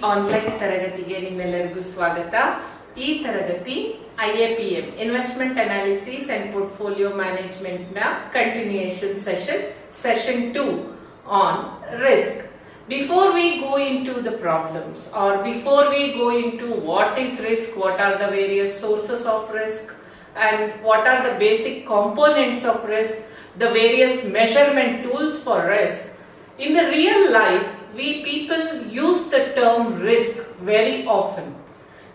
Online ತರಗತಿಗೆ ನಿಮ್ಮೆಲ್ಲರಿಗೂ ಸ್ವಾಗತ. ಈ ತರಗತಿ IAPM investment analysis and portfolio management ನ continuation session 2 on risk. Before we go into the problems or before we go into what is risk, what are the various sources of risk and what are the basic components of risk, the various measurement tools for risk. In the real life, we people use the term risk very often.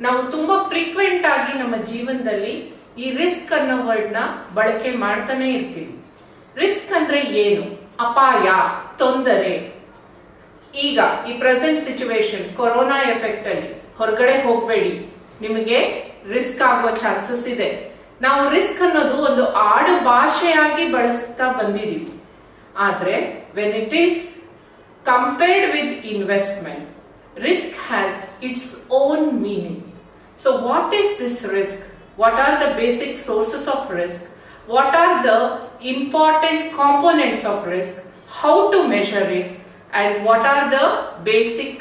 ನಾವು ತುಂಬಾ frequent ಆಗಿ ನಮ್ಮ ಜೀವನದಲ್ಲಿ ಈ risk ಅನ್ನೋ word ನ ಬಳಕೆ ಮಾಡ್ತಾನೆ ಇರ್ತೀವಿ. ರಿಸ್ಕ್ ಅಂದ್ರೆ ಏನು? ಅಪಾಯ, ತೊಂದರೆ. ಈಗ ಈ ಪ್ರೆಸೆಂಟ್ ಸಿಚುವೇಶನ್ ಕೊರೋನಾ ಎಫೆಕ್ಟ್ ಅಲ್ಲಿ ಹೊರಗಡೆ ಹೋಗಬೇಡಿ, ನಿಮಗೆ ರಿಸ್ಕ್ ಆಗೋ ಚಾನ್ಸಸ್ ಇದೆ. ನಾವು ರಿಸ್ಕ್ ಅನ್ನೋದು ಒಂದು ಆಡು ಭಾಷೆಯಾಗಿ ಬಳಸ್ತಾ ಬಂದಿದೀವಿ. ಆದ್ರೆ when it is compared with investment, risk has its own meaning. So what is this risk? What are the basic sources of risk? What are the important components of risk? How to measure it? And what are the basic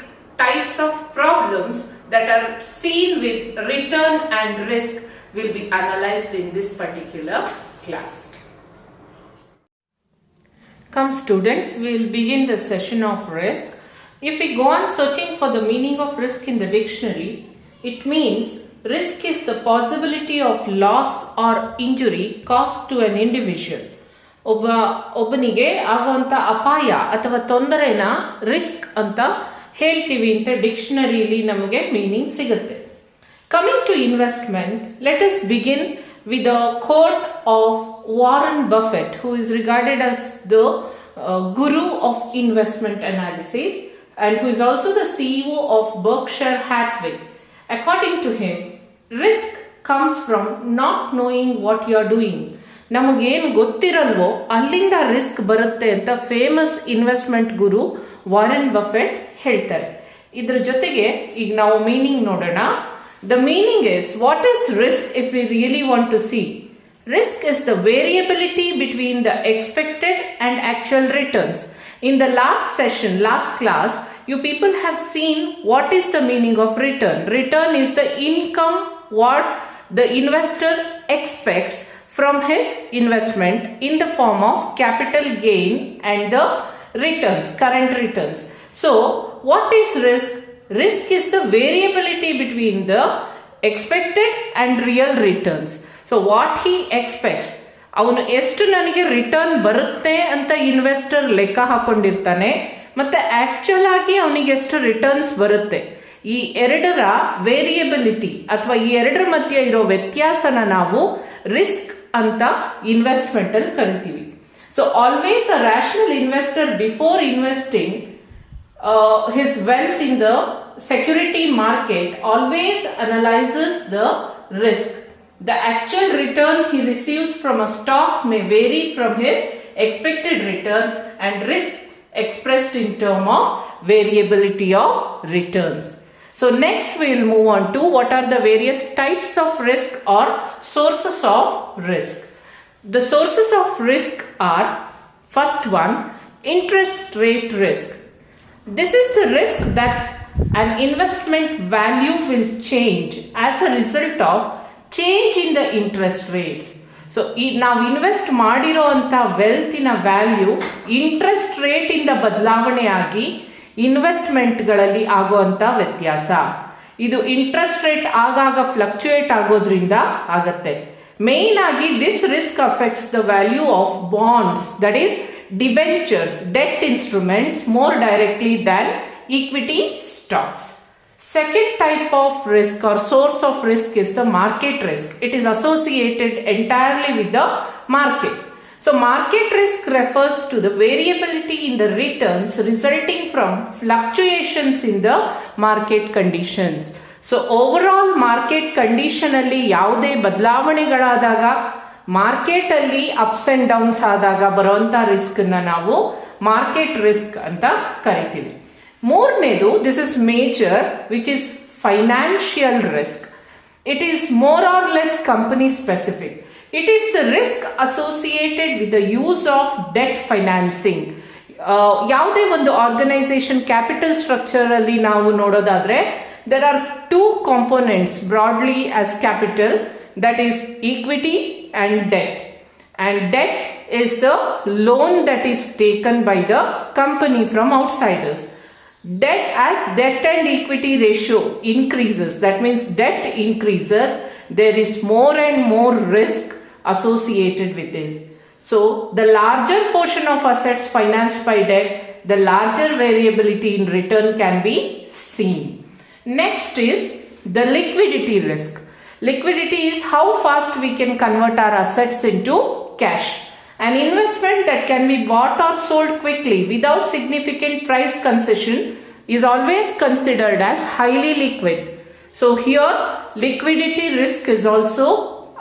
types of problems that are seen with return and risk will be analyzed in this particular class. Come students, we will begin the session of risk. If we go on searching for the meaning of risk in the dictionary, it means risk is the possibility of loss or injury caused to an individual. ಒಬ್ಬನಿಗೆ ಆಗುವಂತ ಅಪಾಯ ಅಥವಾ ತೊಂದರೆನ risk ಅಂತ ಹೇಳ್ತೀವಿ ಅಂತ ಡಿಕ್ಷನರಿಲಿ ನಮಗೆ meaning ಸಿಗುತ್ತೆ. Coming to investment, let us begin with a quote of Warren Buffett, who is regarded as the guru of investment analysis and who is also the CEO of Berkshire Hathaway. According to him, risk comes from not knowing what you are doing. ನಮಗೇನು ಗೊತ್ತಿರಲ್ವೋ ಅಲ್ಲಿಂದ risk ಬರುತ್ತೆ ಅಂತ famous investment ಗುರು Warren Buffett ಹೇಳ್ತಾರೆ. ಇದ್ರ ಜೊತೆಗೆ ಈಗ ನಾವು meaning ನೋಡೋಣ. The meaning is, what is risk if we really want to see? Risk is the variability between the expected and actual returns. In the last class, you people have seen what is the meaning of return. Return is the income what the investor expects from his investment in the form of capital gain and the returns, current returns. So, what is risk? Risk is the variability between the expected and real returns. So what he expects, ಅವನು ಎಷ್ಟು ನನಗೆ return ಬರುತ್ತೆ ಅಂತ investor ಲೆಕ್ಕ ಹಾಕೊಂಡಿರ್ತಾನೆ, ಮತ್ತೆ actual ಆಗಿ ಅವನಿಗೆ ಎಷ್ಟು ರಿಟರ್ನ್ಸ್ ಬರುತ್ತೆ, ಈ ಎರಡರ ವೇರಿಯಬಿಲಿಟಿ ಅಥವಾ ಈ ಎರಡರ ಮಧ್ಯೆ ಇರೋ ವ್ಯತ್ಯಾಸನ ನಾವು ರಿಸ್ಕ್ ಅಂತ ಇನ್ವೆಸ್ಟ್ಮೆಂಟ್ ಅಲ್ಲಿ ಕರಿತೀವಿ. So always a rational investor before investing his wealth in the security market always analyzes the risk. The actual return he receives from a stock may vary from his expected return and risk expressed in terms of variability of returns. So next we will move on to what are the various types of risk or sources of risk. The sources of risk are, first one, interest rate risk. This is the risk that an investment value will change as a result of change in the interest rates. So, ನಾವು invest ಮಾಡಿರೋ ಅಂತ ವೆಲ್ತಿನ value interest rate ಇಂದ ಬದಲಾವಣೆ ಆಗಿ ಇನ್ವೆಸ್ಟ್ಮೆಂಟ್ಗಳಲ್ಲಿ ಆಗುವಂತ ವ್ಯತ್ಯಾಸ. ಇದು interest rate ಆಗಾಗ ಫ್ಲಕ್ಚುಯೇಟ್ ಆಗೋದ್ರಿಂದ ಆಗತ್ತೆ. ಮೇನ್ ಆಗಿ this risk affects the value of bonds, that is debentures, debt instruments more directly than equity stocks. Second type of risk or source of risk is the market risk. It is associated entirely with the market. So market risk refers to the variability in the returns resulting from fluctuations in the market conditions. So overall market condition alli ಯಾವುದೇ ಬದಲಾವಣೆಗಳಾದಾಗ, market ಅಲ್ಲಿ ups and downs ಆದಾಗ ಬರುವಂತ risk ನ ನಾವು market risk ಅಂತ ಕರಿತೀವಿ. ಮೂರನೇದು, this is major, which is financial risk. It is more or less company specific. It is the risk associated with the use of debt financing. ಯಾವುದೇ ಒಂದು organisation capital structure ಅಲ್ಲಿ ನಾವು ನೋಡೋದಾದ್ರೆ there are two components broadly as capital, that is equity and debt. And debt is the loan that is taken by the company from outsiders. As debt and equity ratio increases, that means debt increases, there is more and more risk associated with this. So the larger portion of assets financed by debt, the larger variability in return can be seen. Next is the liquidity risk. Liquidity is how fast we can convert our assets into cash. An investment that can be bought or sold quickly without significant price concession is always considered as highly liquid. So here liquidity risk is also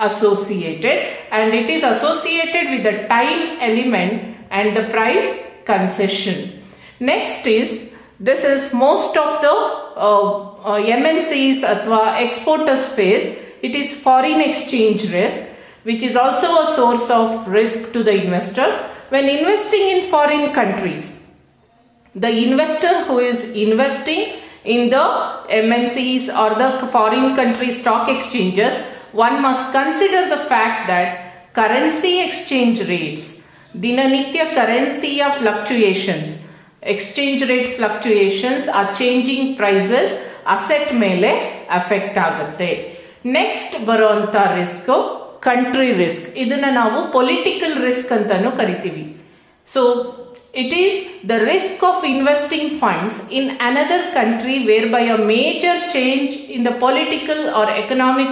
associated, and it is associated with the time element and the price concession. Next is, this is most of the MNCs athwa exporters face. It is foreign exchange risk, which is also a source of risk to the investor. When investing in foreign countries, the investor who is investing in the MNCs or the foreign country stock exchanges, one must consider the fact that currency exchange rates, dinanitya currency fluctuations, exchange rate fluctuations are changing prices, asset ಮೇಲೆ affect ಆಗುತ್ತೆ. Next ಬರುವಂತ risk country risk. ಇದನ್ನ ನಾವು political risk ಅಂತಾನು ಕರಿತೀವಿ. So it is the risk of investing funds in another country whereby a major change in the political or economic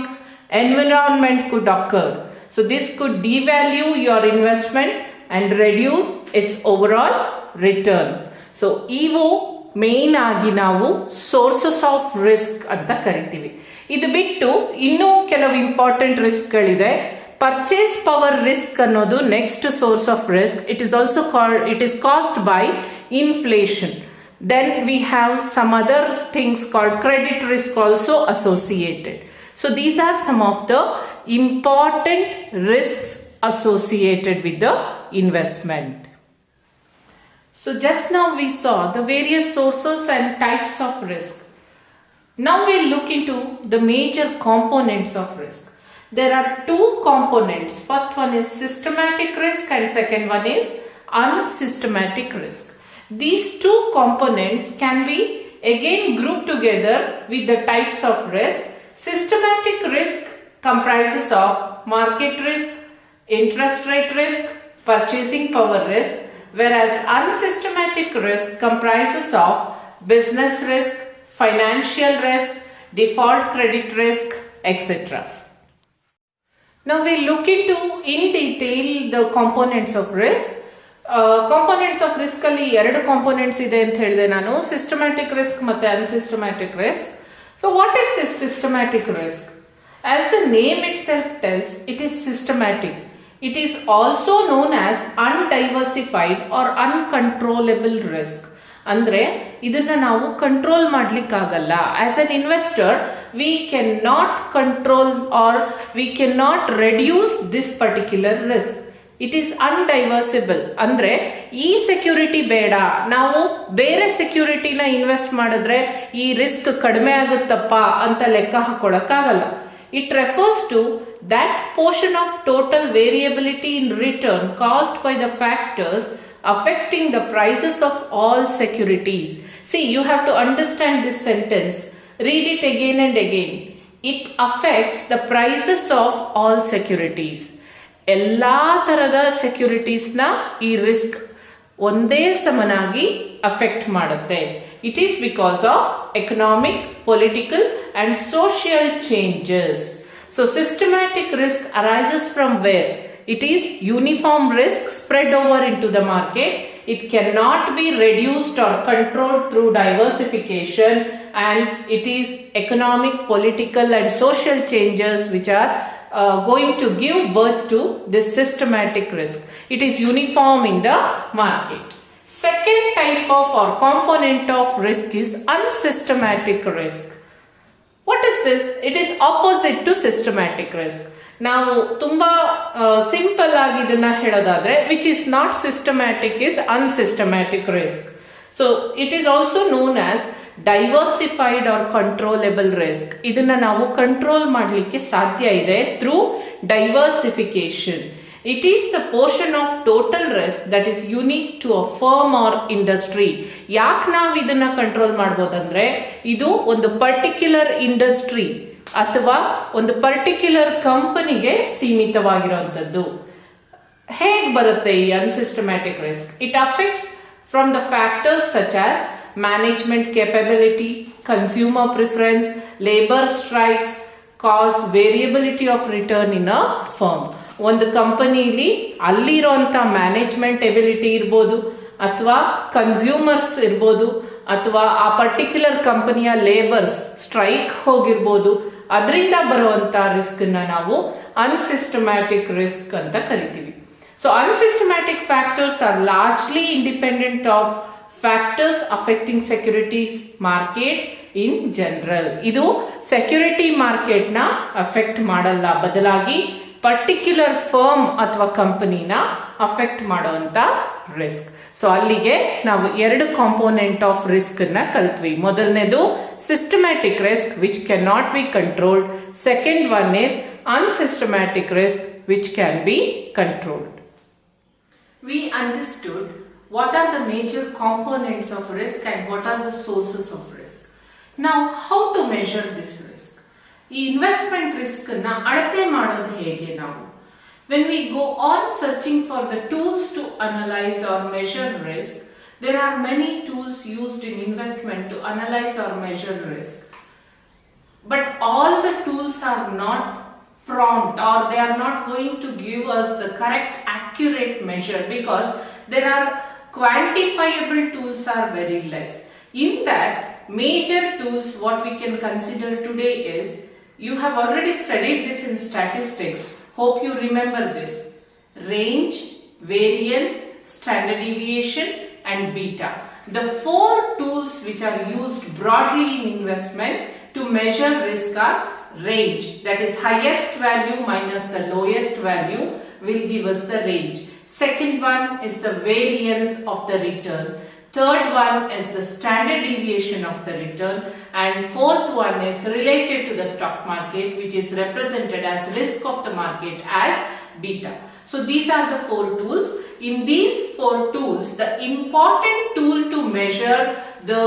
environment could occur. So this could devalue your investment and reduce its overall return. So ಇವು main ಆಗಿ ನಾವು sources of risk ಅಂತ ಕರಿತೀವಿ. ಇದು ಬಿಟ್ಟು ಇನ್ನೂ ಕೆಲವು important ರಿಸ್ಕ್ಗಳಿದೆ. Purchase power risk ಅನ್ನೋದು next source of risk. It is caused by inflation. Then we have some other things called credit risk also associated. So these are some of the important risks associated with the investment. So just now we saw the various sources and types of risk. Now we'll look into the major components of risk. There are two components. First one is systematic risk and second one is unsystematic risk. These two components can be again grouped together with the types of risk. Systematic risk comprises of market risk, interest rate risk, purchasing power risk, whereas unsystematic risk comprises of business risk, financial risk, default credit risk, etc. Now we look into in detail the components of risk. Components of risk ಅಲ್ಲಿ ಎರಡು components ಇದೆ ಅಂತ ಹೇಳಿದೆ ನಾನು, systematic risk ಮತ್ತೆ unsystematic risk. So what is this systematic risk? As the name itself tells, it is systematic. It is also known as undiversified or uncontrollable risk. ಅಂದ್ರೆ ಇದನ್ನ ನಾವು ಕಂಟ್ರೋಲ್ ಮಾಡ್ಲಿಕ್ಕಾಗಲ್ಲ. As an investor we can not control or we can not reduce this particular risk. It is undiversible. ಅಂದ್ರೆ ಈ security ಬೇಡ, ನಾವು ಬೇರೆ ಸೆಕ್ಯೂರಿಟಿನ invest ಮಾಡಿದ್ರೆ ಈ ರಿಸ್ಕ್ ಕಡಿಮೆ ಆಗುತ್ತಪ್ಪ ಅಂತ ಲೆಕ್ಕ ಹಾಕೊಳಕ್ಕಾಗಲ್ಲ. It refers to that portion of total variability in return caused by the factors affecting the prices of all securities. See, you have to understand this sentence. Read it again and again. It affects the prices of all securities. ಎಲ್ಲಾ ತರದ securities ನ ಈ risk ಒಂದೇ ಸಮನಾಗಿ affect ಮಾಡುತ್ತೆ. It is because of economic, political and social changes. So systematic risk arises from where? It is uniform risk spread over into the market. It cannot be reduced or controlled through diversification, and it is economic, political and social changes which are going to give birth to this systematic risk. It is uniform in the market. Second type of or component of risk is unsystematic risk. What is this? It is opposite to systematic risk. ನಾವು ತುಂಬಾ simple ಆಗಿ ಇದನ್ನ ಹೇಳೋದಾದ್ರೆ which is not systematic is unsystematic risk. So it is also known as diversified or controllable risk. ಇದನ್ನ ನಾವು control ಮಾಡಲಿಕ್ಕೆ ಸಾಧ್ಯ ಇದೆ through diversification. It is the portion of total risk that is unique to a firm or industry. ಯಾಕೆ ನಾವು ಇದನ್ನ control ಮಾಡ್ಬೋದಂದ್ರೆ ಇದು ಒಂದು ಪರ್ಟಿಕ್ಯುಲರ್ ಇಂಡಸ್ಟ್ರಿ ಅಥವಾ ಒಂದು ಪರ್ಟಿಕ್ಯುಲರ್ ಕಂಪನಿಗೆ ಸೀಮಿತವಾಗಿರುವಂತದ್ದು. ಹೇಗೆ ಬರುತ್ತೆ ಈ unsystematic risk? It affects from the factors such as management capability, consumer preference, labour strikes, cause variability of return in a firm. ಒಂದು ಕಂಪನಿಲಿ ಅಲ್ಲಿರುವಂತ ಮ್ಯಾನೇಜ್ಮೆಂಟ್ ಎಬಿಲಿಟಿ ಇರ್ಬೋದು, ಅಥವಾ ಕನ್ಸ್ಯೂಮರ್ಸ್ ಇರ್ಬೋದು, ಅಥವಾ ಆ ಪರ್ಟಿಕ್ಯುಲರ್ ಕಂಪನಿಯ ಲೇಬರ್ಸ್ ಸ್ಟ್ರೈಕ್ ಹೋಗಿರ್ಬೋದು. ಅದರಿಂದ ಬರುವಂತ ರಿಸ್ಕ್ ನ ನಾವು ಅನ್ಸಿಸ್ಟಮ್ಯಾಟಿಕ್ ರಿಸ್ಕ್ ಅಂತ ಕರಿತೀವಿ. So unsystematic factors are largely independent of factors affecting securities markets in general. ಇದು ಸೆಕ್ಯೂರಿಟಿ ಮಾರ್ಕೆಟ್ ನ ಅಫೆಕ್ಟ್ ಮಾಡಲ್ಲ, ಬದಲಾಗಿ ಪರ್ಟಿಕ್ಯುಲರ್ ಫರ್ಮ್ ಅಥವಾ ಕಂಪನಿನ ಅಫೆಕ್ಟ್ ಮಾಡುವಂತ ರಿಸ್ಕ್. ಸೊ ಅಲ್ಲಿಗೆ ನಾವು ಎರಡು ಕಾಂಪೋನೆಂಟ್ ಆಫ್ ರಿಸ್ಕ್ ನ ಕಲ್ತ್ವಿ. ಮೊದಲನೇದು systematic risk which can not be controlled. Second one is unsystematic risk which can be controlled. We understood what are the major components of risk and what are the sources of risk. Now how to measure this risk? ಈ investment risk ನ ಅಳತೆ ಮಾಡೋದು ಹೇಗೆ ನಾವು? When we go on searching for the tools to analyze or measure risk, there are many tools used in investment to analyze or measure risk. But all the tools are not prompt, or they are not going to give us the correct accurate measure, because there are quantifiable tools are very less. In that, major tools what we can consider today is, you have already studied this in statistics, hope you remember this: range, variance, standard deviation and beta. The four tools which are used broadly in investment to measure risk are range, that is highest value minus the lowest value will give us the range. Second one is the variance of the return. Third one is the standard deviation of the return, and fourth one is related to the stock market, which is represented as risk of the market as beta. So these are the four tools. In these four tools, the important tool to measure the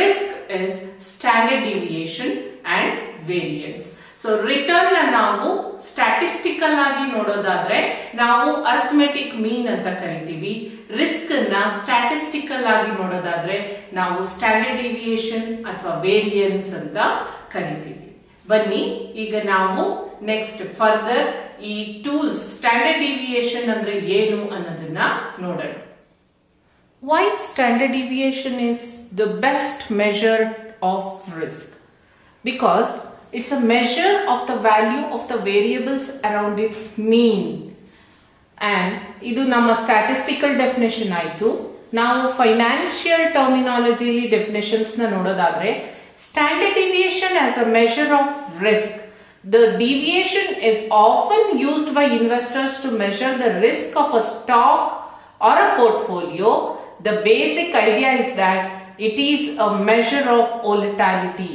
risk is standard deviation and variance. So return ನಾವು statistical ಆಗಿ ನೋಡೋದಾದ್ರೆ ನಾವು arithmetic mean ಅಂತ ಕರಿತೀವಿ. Risk ನ statistical ಆಗಿ ನೋಡೋದಾದ್ರೆ ನಾವು ಸ್ಟ್ಯಾಂಡರ್ಡ್ ಡಿವಿಯೇಷನ್ ಅಥವಾ ವೇರಿಯನ್ಸ್ ಅಂತ ಕರಿತೀವಿ. ಬನ್ನಿ ಈಗ ನಾವು ನೆಕ್ಸ್ಟ್ ಫರ್ದರ್ ಈ ಟೂಲ್ಸ್ ಸ್ಟ್ಯಾಂಡರ್ಡ್ ಡಿವಿಯೇಷನ್ ಅಂದ್ರೆ ಏನು ಅನ್ನೋದನ್ನ ನೋಡೋಣ. Why standard deviation is the best measure of risk? Because it's a measure of the value of the variables around its mean. And idu namma statistical definition aitu. Now financial terminology definitions na nododadre, standard deviation as a measure of risk. The deviation is often used by investors to measure the risk of a stock or a portfolio. The basic idea is that it is a measure of volatility.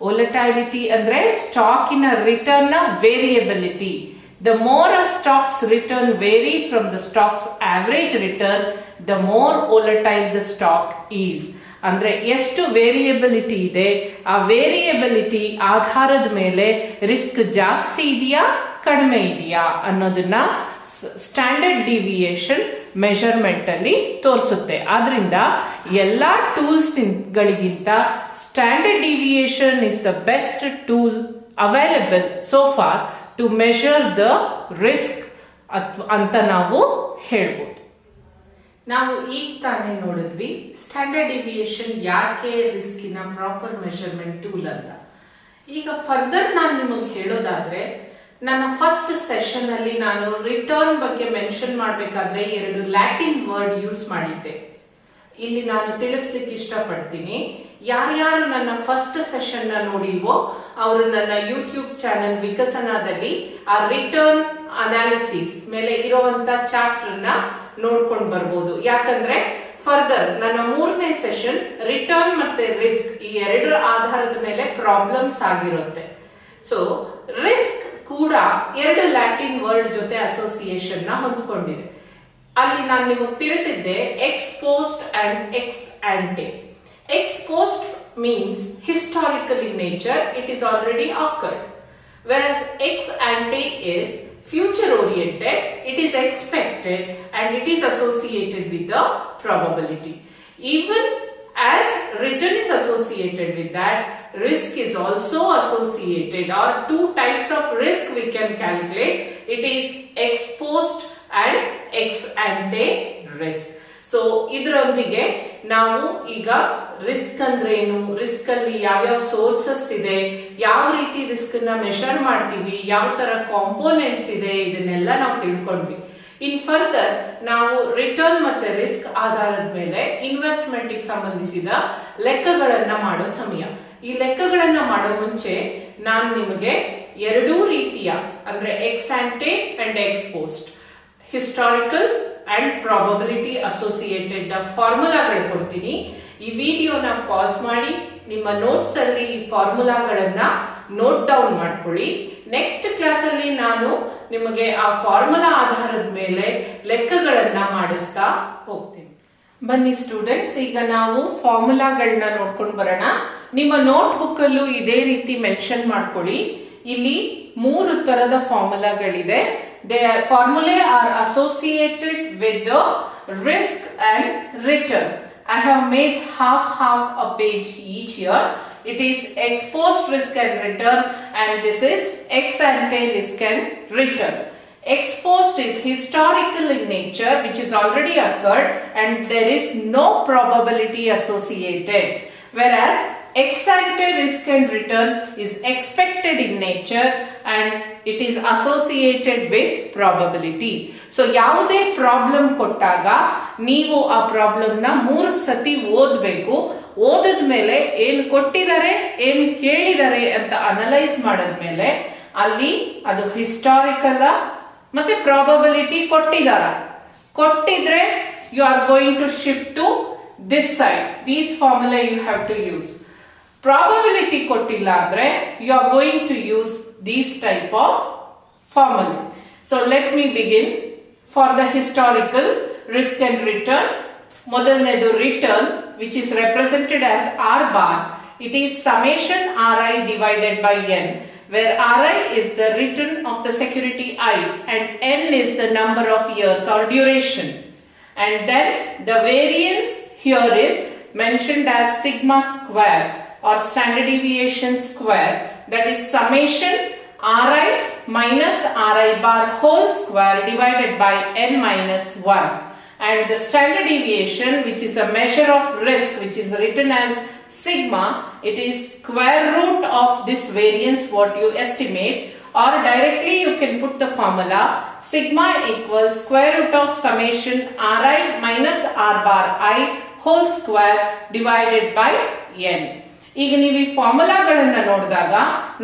Volatility ಅಂದ್ರೆ ಸ್ಟಾಕಿನ return ನ variability. The more a stock's return vary from the stock's average return, the more volatile the stock is. ಅಂದ್ರೆ ಎಷ್ಟು variability ಇದೆ, ಆ variability ಆಧಾರದ ಮೇಲೆ risk ಜಾಸ್ತಿ ಇದೆಯಾ ಕಡಿಮೆ ಇದೆಯಾ ಅನ್ನೋದನ್ನ ಸ್ಟ್ಯಾಂಡರ್ಡ್ ಡಿವಿಯೇಷನ್ ಮೆಷರ್ಮೆಂಟ್ ಅಲ್ಲಿ ತೋರಿಸುತ್ತೆ. ಆದ್ರಿಂದ ಎಲ್ಲಾ ಟೂಲ್ಸ್ ಗಳಿಗಿಂತ standard deviation is the best tool available so far to measure the risk ಅಂತ ನಾವು ಹೇಳ್ಬೋದು. ನಾವು ಈಗ ತಾನೇ ನೋಡಿದ್ವಿ ಸ್ಟ್ಯಾಂಡರ್ಡ್ ಡಿವಿಯೇಷನ್ ಯಾಕೆ ರಿಸ್ಕಿನ ಪ್ರಾಪರ್ ಮೆಷರ್ಮೆಂಟ್ ಟೂಲ್ ಅಂತ. ಈಗ ಫರ್ದರ್ ನಾನು ನಿಮಗೆ ಹೇಳೋದಾದ್ರೆ, ನನ್ನ ಫಸ್ಟ್ ಸೆಷನ್ ಅಲ್ಲಿ ನಾನು ರಿಟರ್ನ್ ಬಗ್ಗೆ ಮೆನ್ಷನ್ ಮಾಡಬೇಕಾದ್ರೆ 2 ಲ್ಯಾಟಿನ್ ವರ್ಡ್ ಯೂಸ್ ಮಾಡಿದ್ದೆ. ಇಲ್ಲಿ ನಾನು ತಿಳಿಸ್ಲಿಕ್ಕೆ ಇಷ್ಟಪಡ್ತೀನಿ. ಯಾರ್ಯಾರು ನನ್ನ ಫಸ್ಟ್ ಸೆಷನ್ ನ ನೋಡಿಲ್ವೋ ಅವರು ನನ್ನ ಯೂಟ್ಯೂಬ್ ಚಾನೆಲ್ ವಿಕಸನದಲ್ಲಿ ಆ ರಿಟರ್ನ್ ಅನಾಲಿಸಿಸ್ ಮೇಲೆ ಇರುವಂತ ಚಾಪ್ಟರ್ ನ ನೋಡ್ಕೊಂಡು ಬರ್ಬೋದು. ಯಾಕಂದ್ರೆ ಫರ್ದರ್ ನನ್ನ 3ನೇ ಸೆಷನ್ ರಿಟರ್ನ್ ಮತ್ತೆ ರಿಸ್ಕ್ ಈ ಎರಡರ ಆಧಾರದ ಮೇಲೆ ಪ್ರಾಬ್ಲಮ್ಸ್ ಆಗಿರುತ್ತೆ. ಸೊ ರಿಸ್ಕ್ ಕೂಡ 2 ಲ್ಯಾಟಿನ್ ವರ್ಡ್ ಜೊತೆ ಅಸೋಸಿಯೇಷನ್ ನ ಹೊಂದ್ಕೊಂಡಿದೆ. ಅಲ್ಲಿ ನಾನು ನಿಮಗೆ ತಿಳಿಸಿದ್ದೆ ex post and ex ante. Ex post means historical in nature, it is already occurred, whereas ex ante is future oriented, it is expected and it is associated with the probability. Even as return is associated with that, risk is also associated, or 2 types of risk we can calculate. It is ex post and ex ante risk. So ಇದರೊಂದಿಗೆ ನಾವು ಈಗ risk ಅಂದ್ರೆ ಏನು, risk ಅಲ್ಲಿ ಯಾವ್ಯಾವ sources ಇದೆ, ಯಾವ ರೀತಿ ರಿಸ್ಕ್ ನ ಮೆಷರ್ ಮಾಡ್ತೀವಿ, ಯಾವ ತರ ಕಾಂಪೋನೆಂಟ್ಸ್ ಇದೆ, ಇದನ್ನೆಲ್ಲ ನಾವು ತಿಳ್ಕೊಂಡ್ವಿ. ಇನ್ ಫರ್ದರ್ ನಾವು ರಿಟರ್ನ್ ಮತ್ತೆ ರಿಸ್ಕ್ ಆಧಾರದ ಮೇಲೆ ಇನ್ವೆಸ್ಟ್ಮೆಂಟ್ ಗೆ ಸಂಬಂಧಿಸಿದ ಲೆಕ್ಕಗಳನ್ನ ಮಾಡೋ ಸಮಯ. ಈ ಲೆಕ್ಕಗಳನ್ನ ಮಾಡೋ ಮುಂಚೆ ನಾನು ನಿಮಗೆ 2 ರೀತಿಯ ಅಂದ್ರೆ ex ante and ex post, historical and probability associated ಫಾರ್ಮುಲಾಗಳು ಕೊಡ್ತೀನಿ. ಈ ವಿಡಿಯೋನ ಪಾಸ್ ಮಾಡಿ ನಿಮ್ಮ ನೋಟ್ಸ್ ಅಲ್ಲಿ ಈ ಫಾರ್ಮುಲಾಗಳನ್ನ ನೋಟ್ ಡೌನ್ ಮಾಡ್ಕೊಳ್ಳಿ. ನೆಕ್ಸ್ಟ್ ಕ್ಲಾಸ್ ಅಲ್ಲಿ ನಾನು ನಿಮಗೆ ಆ ಫಾರ್ಮುಲಾ ಆಧಾರದ ಮೇಲೆ ಲೆಕ್ಕಗಳನ್ನ ಮಾಡಿಸ್ತಾ ಹೋಗ್ತೀನಿ. ಬನ್ನಿ ಸ್ಟೂಡೆಂಟ್ಸ್, ಈಗ ನಾವು ಫಾರ್ಮುಲಾಗಳನ್ನ ನೋಡ್ಕೊಂಡು ಬರೋಣ. ನಿಮ್ಮ ನೋಟ್ ಬುಕ್ ಅಲ್ಲೂ ಇದೇ ರೀತಿ ಮೆನ್ಷನ್ ಮಾಡ್ಕೊಳ್ಳಿ. ಇಲ್ಲಿ 3 ತರದ ಫಾರ್ಮುಲಾಗಳಿದೆ. The formulae are associated with the risk and return. I have made half a page each here. It is ex post risk and return, and this is ex ante risk and return. Ex post is historical in nature, which is already occurred and there is no probability associated. Whereas ex ante risk and return is expected in nature and it is associated with probability. So ಯಾವುದೇ problem ಕೊಟ್ಟಾಗ ನೀವು ಆ problem ನ 3 ಸತಿ ಓದಬೇಕು. ಓದದ ಮೇಲೆ ಏನ್ ಕೊಟ್ಟಿದ್ದಾರೆ, ಏನ್ ಕೇಳಿದ್ದಾರೆ ಅಂತ ಅನಲೈಸ್ ಮಾಡಿದ್ಮೇಲೆ ಅಲ್ಲಿ ಅದು ಹಿಸ್ಟಾರಿಕಲ್ ಮತ್ತೆ ಪ್ರಾಬಬಿಲಿಟಿ ಕೊಟ್ಟಿದ್ರೆ you are going to shift to this side. These formula you have to use. Probability ಕೊಟ್ಟಿಲ್ಲ ಅಂದ್ರೆ you are going to use these type of formulae. So let me begin. For the historical risk and return, ಮೊದಲನೇದು return, which is represented as R bar. It is summation Ri divided by n, where Ri is the return of the security I and n is the number of years or duration. And then the variance here is mentioned as sigma square or standard deviation square, that is summation Ri minus Ri bar whole square divided by n minus 1. And the standard deviation, which is a measure of risk, which is written as sigma, it is square root of this variance what you estimate, or directly you can put the formula sigma equals square root of summation Ri minus R bar I whole square divided by n. ಈಗ ನೀವು ಈ ಫಾರ್ಮುಲಾಗಳನ್ನ ನೋಡಿದಾಗ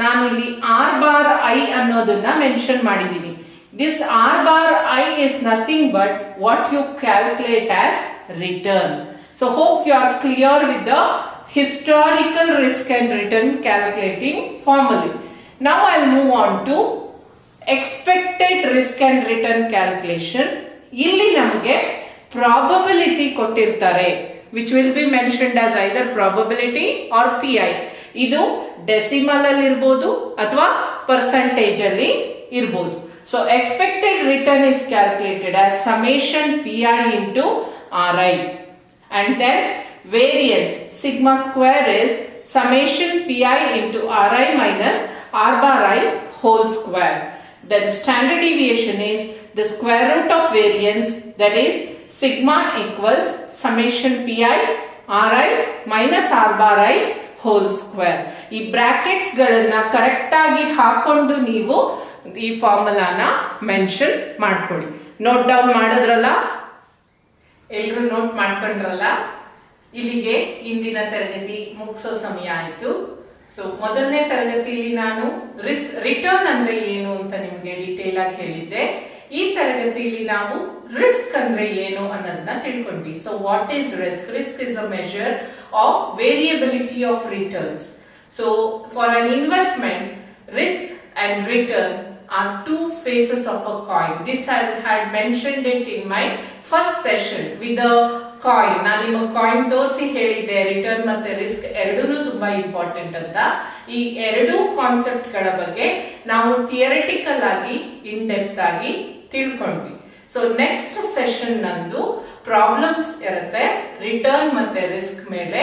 ನಾನಿಲ್ಲಿ R bar I ಅನ್ನೋದನ್ನ mention ಮಾಡಿದ್ದೀನಿ. This R bar I is nothing but what you calculate as return. So hope you are clear with the historical risk and return calculating formula. Now I will move on to expected risk and return calculation. ಇಲ್ಲಿ ನಮಗೆ probability ಕೊಟ್ಟಿರ್ತಾರೆ, which will be mentioned as either probability or PI. ಇದು decimal ಅಲ್ಲಿ ಇರಬಹುದು ಅಥವಾ percentage ಅಲ್ಲಿ ಇರಬಹುದು. So expected return is calculated as summation PI into RI, and then variance sigma square is summation PI into RI minus R bar I whole square. Then standard deviation is the square root of variance, that is sigma equals summation PI RI minus R bar I whole square. ಈ brackets ಗಳನ್ನ correct ಆಗಿ ಹಾಕೊಂಡು ನೀವು ಈ ಫಾರ್ಮುಲಾನ mention ಮಾಡ್ಕೊಳ್ಳಿ. Note down ಮಾಡಿದ್ರಲ್ಲ, ಎಲ್ರು note ಮಾಡ್ಕೊಂಡ್ರಲ್ಲ. ಇಲ್ಲಿಗೆ ಇಂದಿನ ತರಗತಿ ಮುಗಿಸೋ ಸಮಯ ಆಯ್ತು. ಸೊ ಮೊದಲನೇ ತರಗತಿಯಲ್ಲಿ ನಾನು ರಿಟರ್ನ್ ಅಂದ್ರೆ ಏನು ಅಂತ ನಿಮಗೆ ಡೀಟೇಲ್ ಆಗಿ ಹೇಳಿದ್ದೆ. ಈ ತರಗತಿಯಲ್ಲಿ ನಾವು ರಿಸ್ಕ್ ಅಂದ್ರೆ ಏನು ಅನ್ನೋದನ್ನ ತಿಳ್ಕೊಂಡ್ವಿ. So what is risk? Risk is a measure of variability of returns. So for an investment, risk and return are two faces of a coin. This I had mentioned it in my first session with the coin. ನಾನು ನಿಮಗೆ coin ತೋರಿಸಿ ಹೇಳಿದ್ದೆ return ಮತ್ತೆ risk ಎರಡೂ ತುಂಬಾ important ಅಂತ. ಈ ಎರಡೂ ಕಾನ್ಸೆಪ್ಟ್ ಗಳ ಬಗ್ಗೆ ನಾವು ಥಿಯರಿಟಿಕಲ್ ಆಗಿ ಇನ್ ಡೆಪ್ತ್ ಆಗಿ ತಿಳ್ಕೊಂಡ್ವಿ. ಸೊ ನೆಕ್ಸ್ಟ್ ಸೆಷನ್ ನಂದು ಪ್ರಾಬ್ಲಮ್ಸ್ ಇರುತ್ತೆ ರಿಟರ್ನ್ ಮತ್ತೆ ರಿಸ್ಕ್ ಮೇಲೆ.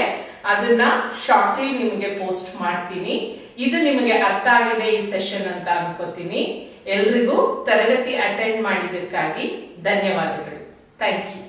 ಅದನ್ನ ಶಾರ್ಟ್ಲಿ ನಿಮಗೆ ಪೋಸ್ಟ್ ಮಾಡ್ತೀನಿ. ಇದು ನಿಮಗೆ ಅರ್ಥ ಆಗಿದೆ ಈ ಸೆಷನ್ ಅಂತ ಅನ್ಕೋತೀನಿ. ಎಲ್ರಿಗೂ ತರಗತಿ ಅಟೆಂಡ್ ಮಾಡಿದ್ದಕ್ಕಾಗಿ ಧನ್ಯವಾದಗಳು. Thank you.